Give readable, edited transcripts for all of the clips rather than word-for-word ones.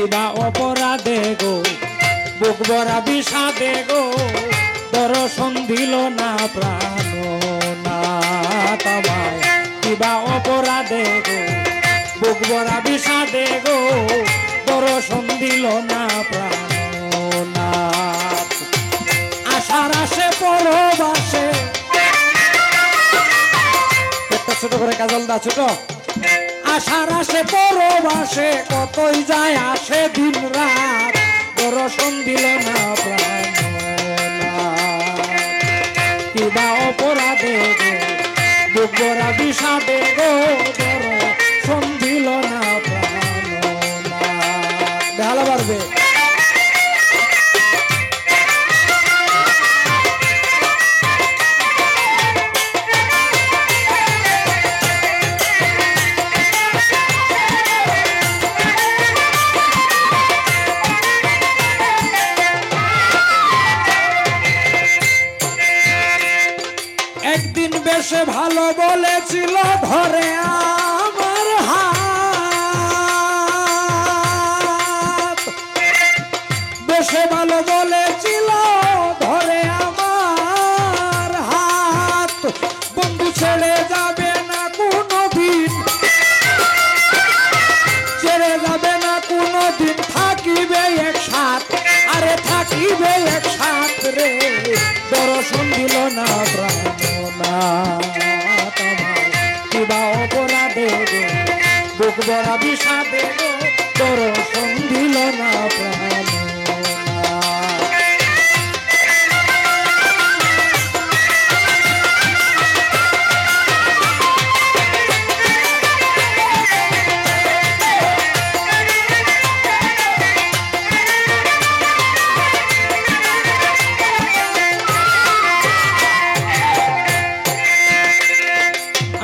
কিবা অপরাধে গো বুক ভরা বিষাদে গো দর্শন দিল না প্রাণনাথ আমায় কিবা অপরাধে গো বুক ভরা বিষাদে গো দর্শন দিল না প্রাণনাথ আশার আসে পরবাসে একটা ছোট করে কাজল দা ছোট আশার আসে পরবাসে কতই যায় আসে দিন রাত দর্শন দিল না প্রাণনাথ কিবা অপরাধে গো বুক ভরা বিষাদে গো দর্শন দিল না প্রাণনাথ ভালো পারবে একদিন বেশে ভালো বলেছিল ধরে আমার হাত বেশে ভালো বলেছিল ধরে আমার হাত বন্ধু ছেড়ে যাবে না কোনো দিন ছেড়ে যাবে না কোনো দিন থাকিবে একসাথ আরে থাকিবে একসাথ রে দর্শন দিল না প্রাণনাথ কিবা অপরাধে গো বুক ভরা বিষাদে গো দর্শন দিল না প্রাণনাথ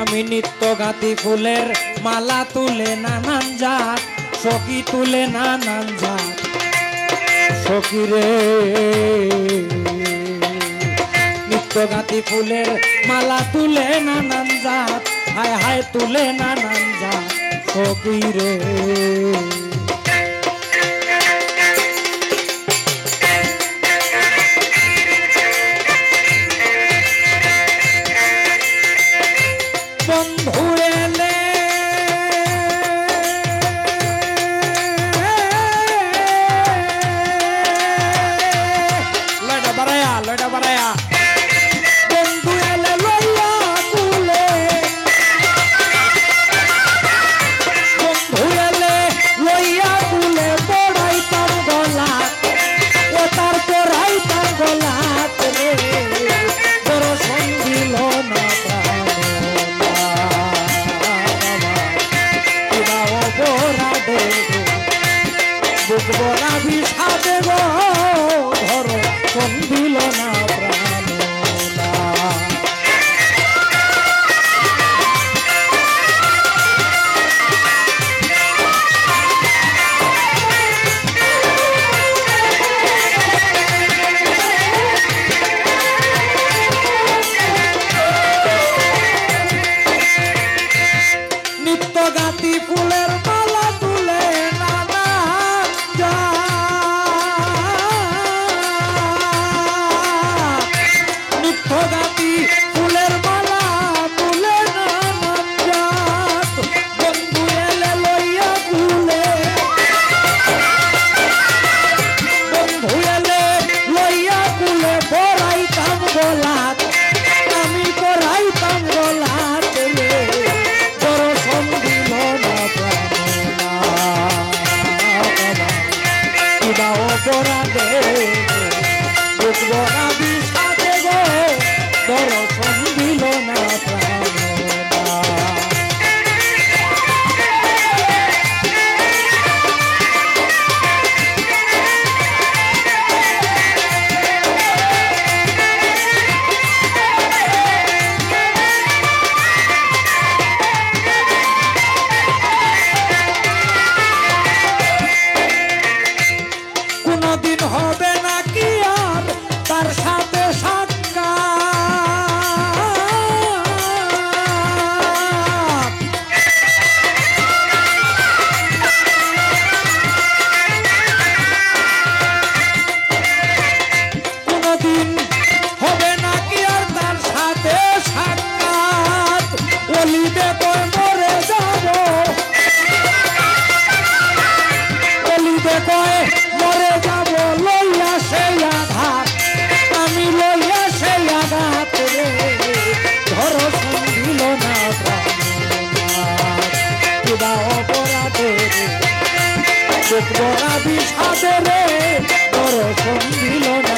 আমি নিত্য গাঁথি ফুলের মালা তুলে নানান জাত সখী তুলে নানান জাত সখী রে নিত্য গাঁথি ফুলের মালা তুলে নানান জাত হায় হায় তুলে নানান জাত সখী রে বন্ধু এলে লয়টা বাড়ায়া বন্ধু এলে লইয়া কুলে বন্ধু এলে লইয়া কুলে পড়াইতাম গলা ও তার পড়াইতাম গলা রে দর্শন দিল না বুক ভরা বিষাদে গো দর্শন দিল না প্রাণনাথ নিত্য গাঁথি ফুলের মালা তুলে নানা নিত্য গাঁথি ফুলের মালা তুলে নানান জাত বন্ধু এলে লইয়া কুলে বন্ধু এলে লইয়া কুলে পড়াইতাম গলাত আমি পড়াইতাম গলাত রে দর্শন দিল না প্রাণনাথ কিবা অপরাধে বুক ভরা বিষাদে গো দর্শন দিল না প্রাণনাথ কোনদিন হবে নাকি আর তার সাথে কয়ে মরে যাব লইয়া সেই আঘাত, আমি লইয়া সেই আঘাত রে ধর্ষণ দিল না কিবা অপরাধে বড়া বিষাদে রে ধর্ষণ দিল না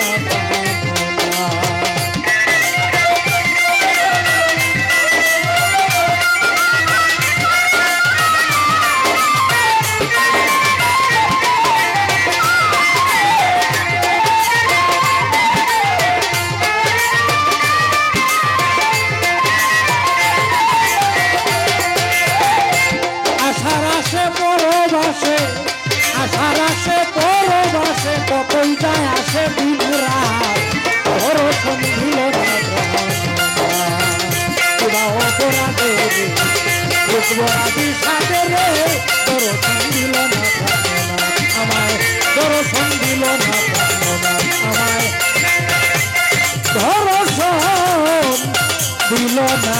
আশার আসে পরবাসে কতই যায় আসে দিন রাত ধর্ষণ দিল না কিবা অপরাধে অপরাধী সাথে রে ধর্ষণ দিল না আমায় ধর্ষণ দিল না আমায় ধর্ষণ দিল না